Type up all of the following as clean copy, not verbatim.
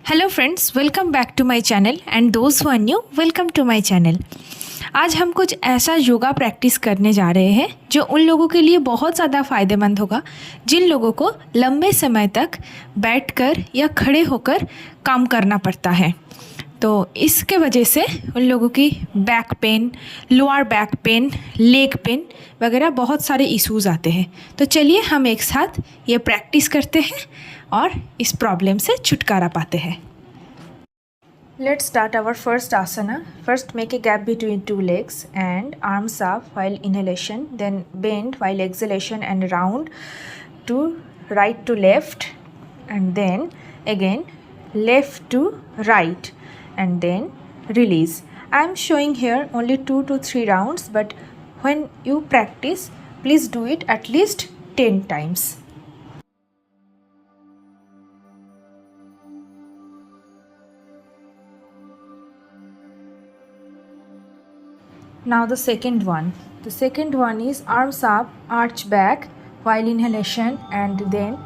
Hello friends, welcome back to my channel and those who are new welcome to my channel. आज हम कुछ ऐसा yoga practice करने जा रहे हैं जो उन लोगों के लिए बहुत ज़्यादा फ़ायदेमंद होगा जिन लोगों को लंबे समय तक बैठकर या खड़े होकर काम करना पड़ता है। तो इसके वजह से उन लोगों की back pain, lower back pain, leg pain वगैरह बहुत सारे इश्यूज़ आते हैं। तो चलिए हम एक साथ ये प्रैक्टिस करते हैं और इस प्रॉब्लम से छुटकारा पाते हैं। Let's start our first asana. First make a gap between two legs and arms up while inhalation, then bend while exhalation and round to right to left, and then again left to right, and then release. I am showing here only 2 to 3 rounds, but when you practice, please do it at least 10 times. Now the second one. The second one is arms up, arch back while inhalation and then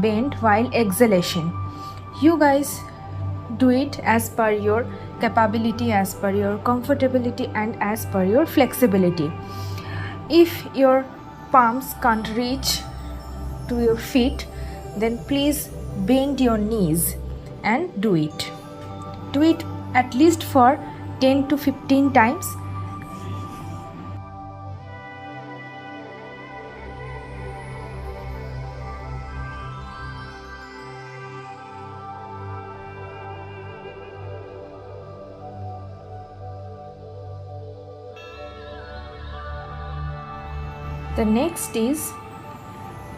bend while exhalation. You guys do it as per your capability, as per your comfortability and as per your flexibility. If your palms can't reach to your feet, then please bend your knees and do it. Do it at least for 10 to 15 times. The next is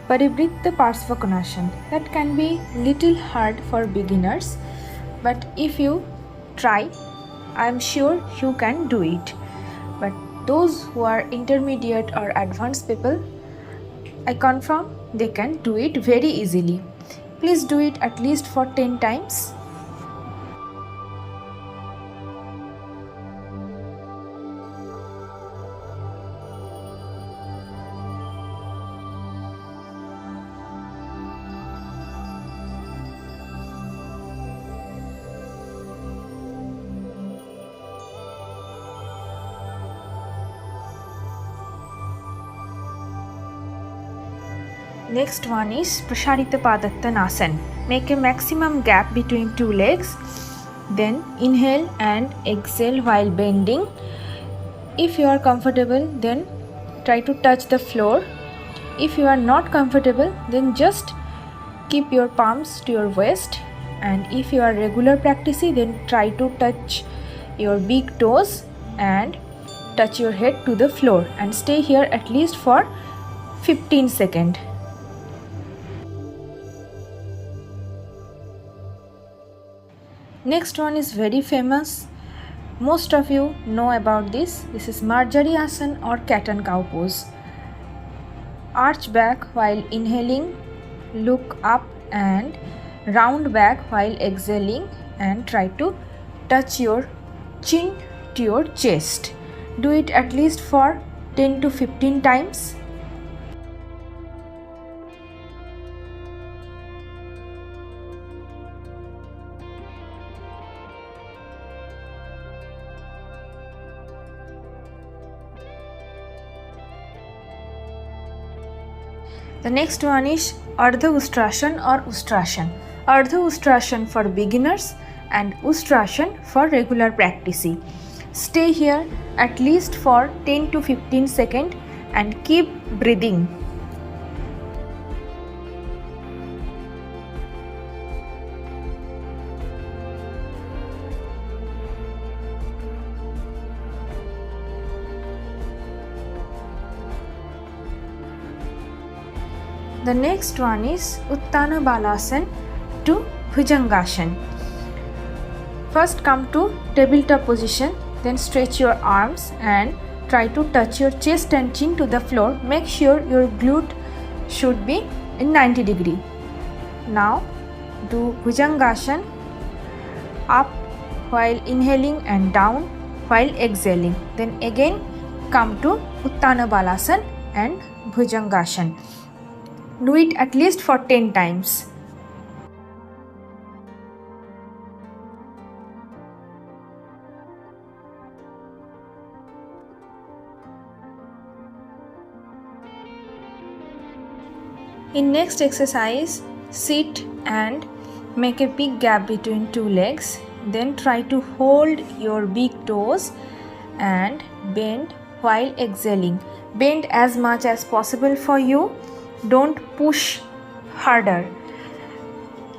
Parivritta Parsvakonasana. That can be little hard for beginners, but if you try, I am sure you can do it. But those who are intermediate or advanced people, I confirm they can do it very easily. Please do it at least for 10 times. Next one is Prasarita Padottanasana. Make a maximum gap between two legs. Then inhale and exhale while bending. If you are comfortable, then try to touch the floor. If you are not comfortable, then just keep your palms to your waist. And if you are regular practicing, then try to touch your big toes and touch your head to the floor and stay here at least for 15 seconds. Next one is very famous. Most of you know about this. This is Marjari Asana or cat and cow pose. Arch back while inhaling, look up and round back while exhaling and try to touch your chin to your chest. Do it at least for 10 to 15 times. The next one is Ardha Ustrasana or Ustrasana. Ardha Ustrasana for beginners and Ustrasana for regular practicing. Stay here at least for 10 to 15 seconds and keep breathing. The next one is Uttana Balasana to Bhujangasana. First come to tabletop position, then stretch your arms and try to touch your chest and chin to the floor. Make sure your glute should be in 90 degree. Now do Bhujangasana, up while inhaling and down while exhaling. Then again come to Uttana Balasana and Bhujangasana. Do it at least for 10 times. In next exercise, sit and make a big gap between two legs. Then try to hold your big toes and bend while exhaling. Bend as much as possible for you. Don't push harder.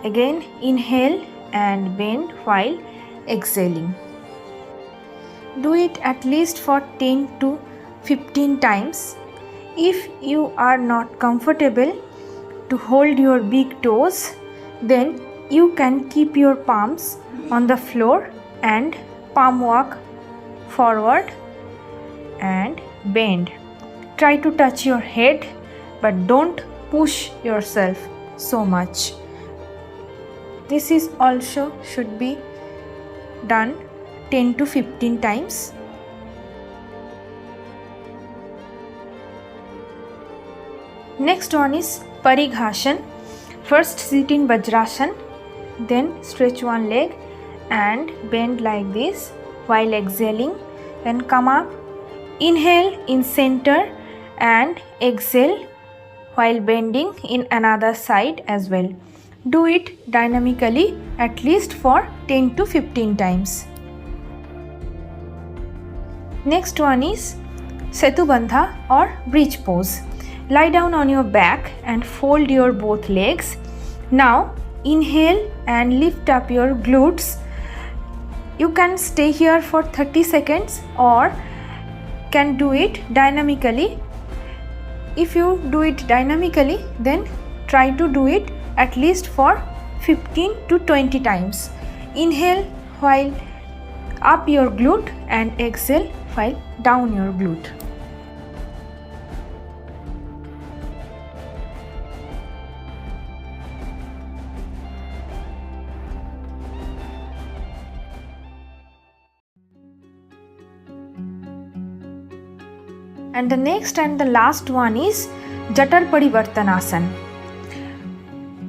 Again, inhale and bend while exhaling. Do it at least for 10 to 15 times. If you are not comfortable to hold your big toes, then you can keep your palms on the floor and palm walk forward and bend. Try to touch your head, but don't push yourself so much. This is also should be done 10 to 15 times. Next one is Parighasana. First sit in Vajrasana, then stretch one leg and bend like this while exhaling. Then come up, inhale in center and exhale while bending in another side as well. Do it dynamically at least for 10 to 15 times. Next one is Setubandha or bridge pose. Lie down on your back and fold your both legs. Now inhale and lift up your glutes. You can stay here for 30 seconds or can do it dynamically. If you do it dynamically, then try to do it at least for 15 to 20 times. Inhale while up your glute and exhale while down your glute. And the next and the last one is Jatar Parivartanasana.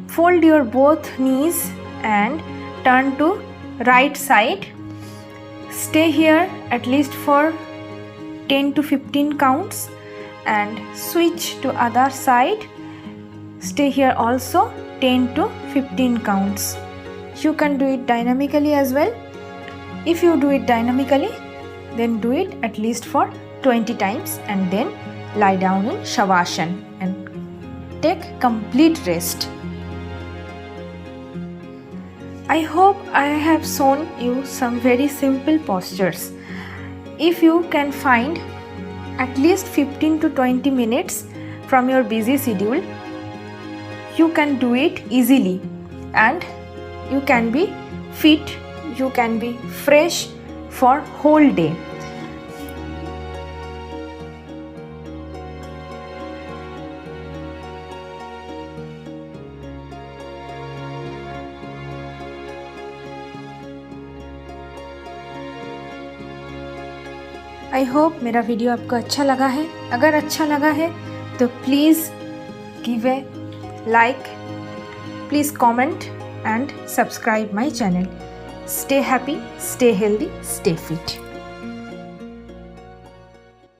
Fold your both knees and turn to right side. Stay here at least for 10 to 15 counts and switch to other side. Stay here also 10 to 15 counts. You can do it dynamically as well. If you do it dynamically, then do it at least for 20 times and then lie down in Shavasana and take complete rest. I hope I have shown you some very simple postures. If you can find at least 15 to 20 minutes from your busy schedule, you can do it easily and you can be fit, you can be fresh for whole day. I hope मेरा video आपको अच्छा लगा है. अगर अच्छा लगा है तो please give a like, please comment and subscribe my channel. Stay happy, stay healthy, stay fit.